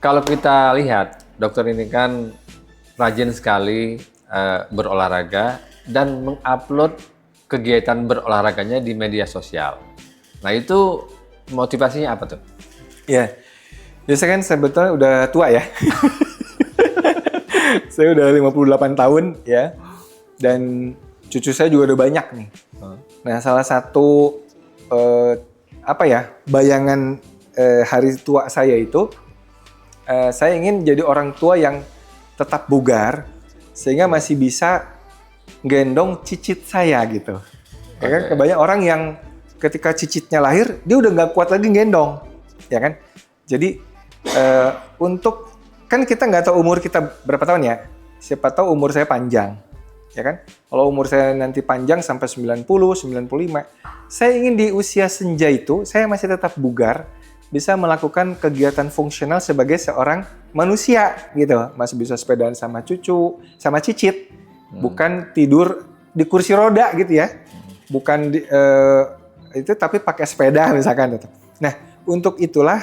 Kalau kita lihat, dokter ini kan rajin sekali berolahraga dan mengupload kegiatan berolahraganya di media sosial. Nah itu motivasinya apa tuh? Ya, biasa kan sebetulnya udah tua ya. Saya udah 58 tahun ya. Dan cucu saya juga udah banyak nih. Nah, salah satu bayangan hari tua saya itu, saya ingin jadi orang tua yang tetap bugar sehingga masih bisa gendong cicit saya gitu. Ya kan, kebanyakan orang yang ketika cicitnya lahir dia udah nggak kuat lagi gendong, ya kan? Jadi untuk kan kita nggak tahu umur kita berapa tahun ya. Siapa tahu umur saya panjang, ya kan? Kalau umur saya nanti panjang sampai 90, 95, saya ingin di usia senja itu saya masih tetap bugar, bisa melakukan kegiatan fungsional sebagai seorang manusia gitu. Masih bisa sepedaan sama cucu, sama cicit. Bukan tidur di kursi roda gitu ya. Bukan itu tapi pakai sepeda misalkan. Nah, untuk itulah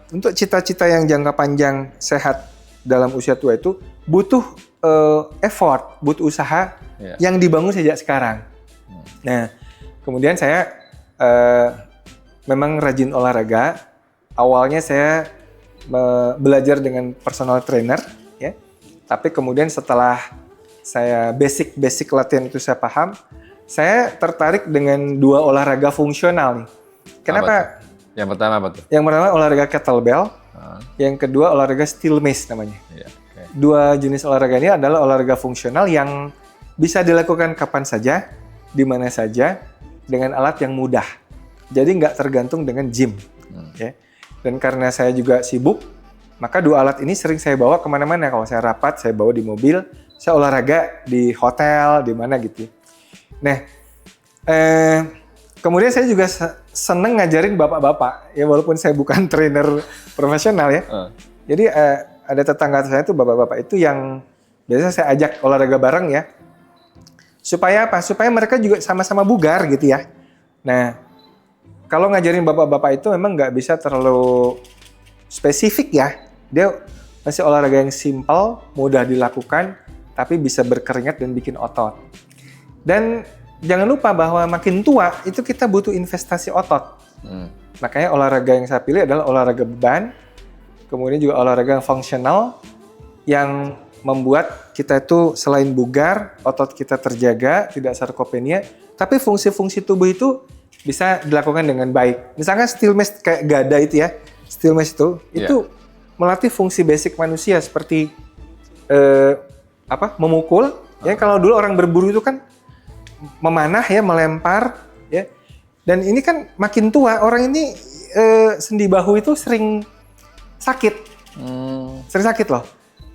untuk cita-cita yang jangka panjang sehat dalam usia tua itu butuh effort, butuh usaha yang dibangun sejak sekarang. Nah, kemudian saya memang rajin olahraga. Awalnya saya belajar dengan personal trainer, ya. Tapi kemudian setelah saya basic latihan itu saya paham, saya tertarik dengan dua olahraga fungsional nih. Kenapa? Yang pertama apa tuh? Yang pertama olahraga kettlebell, yang kedua olahraga steel mace namanya. Dua jenis olahraga ini adalah olahraga fungsional yang bisa dilakukan kapan saja, di mana saja, dengan alat yang mudah. Jadi nggak tergantung dengan gym. Ya. Dan karena saya juga sibuk, maka dua alat ini sering saya bawa kemana-mana. Kalau saya rapat, saya bawa di mobil, saya olahraga di hotel, di mana gitu. Nah, kemudian saya juga seneng ngajarin bapak-bapak, ya walaupun saya bukan trainer profesional ya. Jadi ada tetangga saya itu bapak-bapak itu yang biasanya saya ajak olahraga bareng ya. Supaya apa? Supaya mereka juga sama-sama bugar gitu ya. Nah, kalau ngajarin bapak-bapak itu memang nggak bisa terlalu spesifik ya. Dia masih olahraga yang simple, mudah dilakukan, tapi bisa berkeringat dan bikin otot. Dan jangan lupa bahwa makin tua itu kita butuh investasi otot. Makanya olahraga yang saya pilih adalah olahraga beban, kemudian juga olahraga yang fungsional, yang membuat kita itu selain bugar, otot kita terjaga, tidak sarkopenia, tapi fungsi-fungsi tubuh itu bisa dilakukan dengan baik. Misalkan steel mace kayak gada itu ya, steel mace itu melatih fungsi basic manusia seperti memukul. Ya kalau dulu orang berburu itu kan memanah ya, melempar ya. Dan ini kan makin tua orang ini sendi bahu itu sering sakit. Sering sakit loh.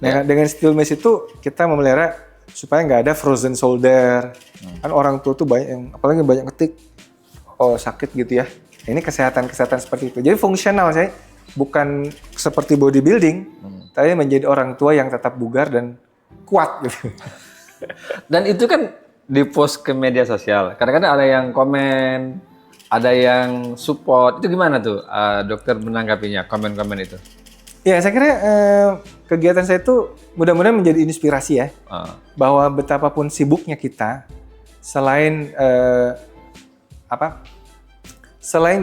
Nah, dengan steel mace itu kita memelihara supaya nggak ada frozen shoulder. Kan orang tua tuh banyak yang apalagi banyak ketik sakit gitu ya. Ini kesehatan seperti itu. Jadi fungsional saya bukan seperti bodybuilding, tapi menjadi orang tua yang tetap bugar dan kuat gitu. Dan itu kan di-post ke media sosial. Kadang-kadang ada yang komen, ada yang support. Itu gimana tuh dokter menanggapinya, komen-komen itu? Ya, saya kira kegiatan saya itu mudah-mudahan menjadi inspirasi ya. Bahwa betapapun sibuknya kita, selain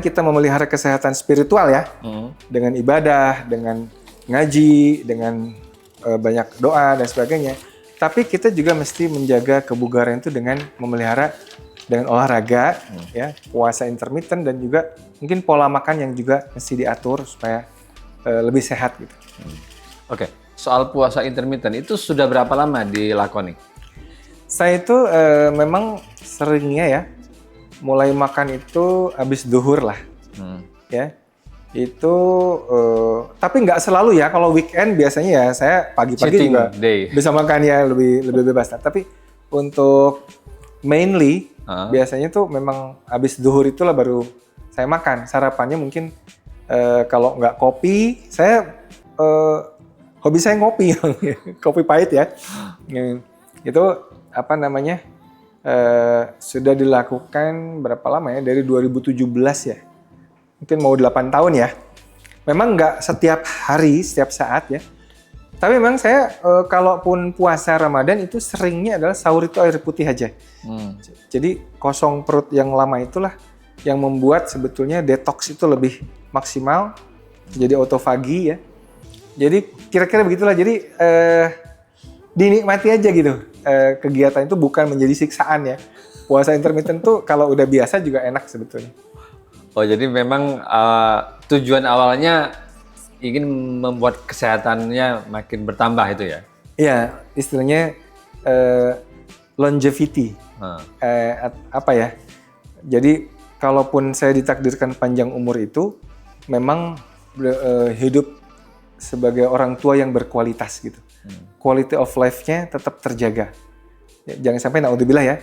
kita memelihara kesehatan spiritual ya, dengan ibadah, dengan ngaji, dengan banyak doa dan sebagainya, tapi kita juga mesti menjaga kebugaran itu dengan memelihara dengan olahraga, ya, puasa intermittent dan juga mungkin pola makan yang juga mesti diatur supaya lebih sehat gitu. Oke, soal puasa intermittent itu sudah berapa lama dilakoni? Saya itu memang seringnya ya, mulai makan itu habis duhur lah, ya. Itu tapi nggak selalu ya. Kalau weekend biasanya ya saya pagi-pagi juga bisa makan ya lebih bebas. Tapi untuk mainly biasanya tuh memang habis duhur itulah baru saya makan. Sarapannya mungkin kalau nggak kopi, saya hobi saya ngopi, kopi pahit ya. Itu sudah dilakukan berapa lama ya? Dari 2017 ya. Mungkin mau 8 tahun ya. Memang nggak setiap hari, setiap saat ya. Tapi memang saya kalaupun puasa Ramadan itu seringnya adalah sahur itu air putih aja. Jadi kosong perut yang lama itulah yang membuat sebetulnya detox itu lebih maksimal. Jadi autofagi ya. Jadi kira-kira begitulah. Jadi dinikmati aja gitu. Kegiatan itu bukan menjadi siksaan ya. Puasa intermittent tuh kalau udah biasa juga enak sebetulnya. Oh, jadi memang tujuan awalnya ingin membuat kesehatannya makin bertambah itu ya? Iya, istilahnya longevity. Apa ya? Jadi kalaupun saya ditakdirkan panjang umur itu, memang hidup sebagai orang tua yang berkualitas gitu. Quality of life-nya tetap terjaga. Ya, jangan sampai naudzubillah ya,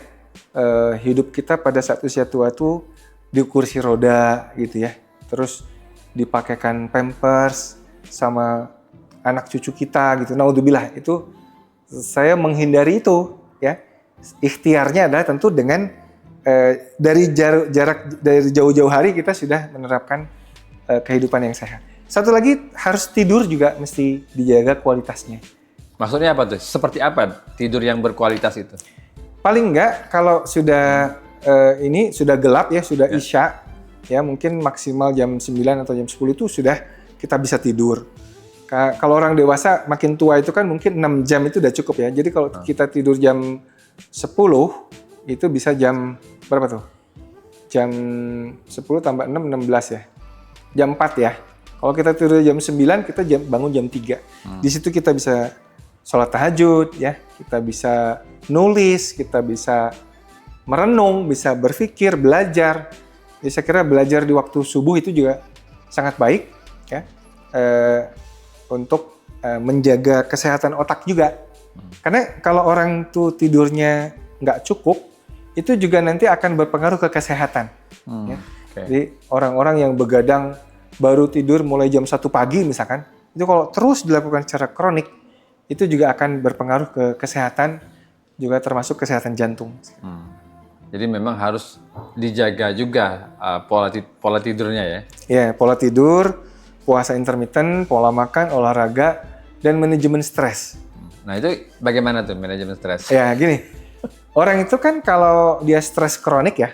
hidup kita pada saat usia tua tuh di kursi roda gitu ya. Terus dipakaikan pampers sama anak cucu kita gitu. Naudzubillah, itu saya menghindari itu ya. Ikhtiarnya adalah tentu dengan dari jarak dari jauh-jauh hari kita sudah menerapkan kehidupan yang sehat. Satu lagi, harus tidur juga mesti dijaga kualitasnya. Maksudnya apa tuh? Seperti apa tidur yang berkualitas itu? Paling enggak kalau sudah ini sudah gelap ya, sudah isya ya, mungkin maksimal jam 9 atau jam 10 itu sudah kita bisa tidur. Kalau orang dewasa makin tua itu kan mungkin 6 jam itu udah cukup ya. Jadi kalau kita tidur jam 10 itu bisa jam berapa tuh? Jam 10 tambah 6, 16 ya. Jam 4 ya. Kalau kita tidur jam 9, kita bangun jam 3. Di situ kita bisa sholat tahajud ya, kita bisa nulis, kita bisa merenung, bisa berpikir, belajar. Jadi saya kira belajar di waktu subuh itu juga sangat baik ya, untuk menjaga kesehatan otak juga. Karena kalau orang tuh tidurnya nggak cukup, itu juga nanti akan berpengaruh ke kesehatan. Ya. Jadi orang-orang yang begadang baru tidur mulai jam 1 pagi misalkan, itu kalau terus dilakukan secara kronik, itu juga akan berpengaruh ke kesehatan, juga termasuk kesehatan jantung. Jadi memang harus dijaga juga pola tidurnya ya? Ya, pola tidur, puasa intermittent, pola makan, olahraga, dan manajemen stres. Nah itu bagaimana tuh manajemen stres? Ya gini, orang itu kan kalau dia stres kronik ya,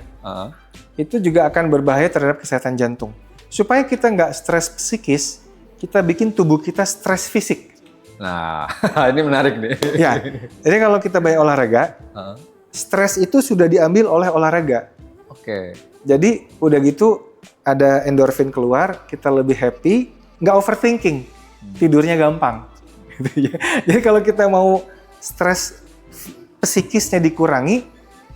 itu juga akan berbahaya terhadap kesehatan jantung. Supaya kita nggak stres psikis, kita bikin tubuh kita stres fisik. Nah, ini menarik nih. Ya, jadi kalau kita banyak olahraga, stres itu sudah diambil oleh olahraga. Oke. Jadi udah gitu ada endorfin keluar, kita lebih happy, nggak overthinking, tidurnya gampang. Jadi kalau kita mau stres psikisnya dikurangi,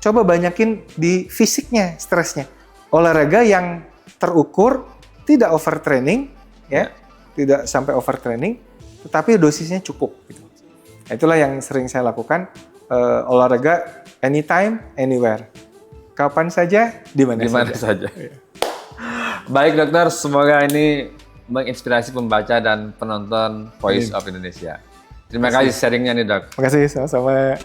coba banyakin di fisiknya stresnya. Olahraga yang terukur, tidak overtraining, ya, tidak sampai overtraining, tetapi dosisnya cukup. Gitu. Nah, itulah yang sering saya lakukan, olahraga anytime, anywhere. Kapan saja, di mana saja. Baik dokter, semoga ini menginspirasi pembaca dan penonton Voice of Indonesia. Terima kasih sharingnya nih dok. Terima kasih, sama-sama.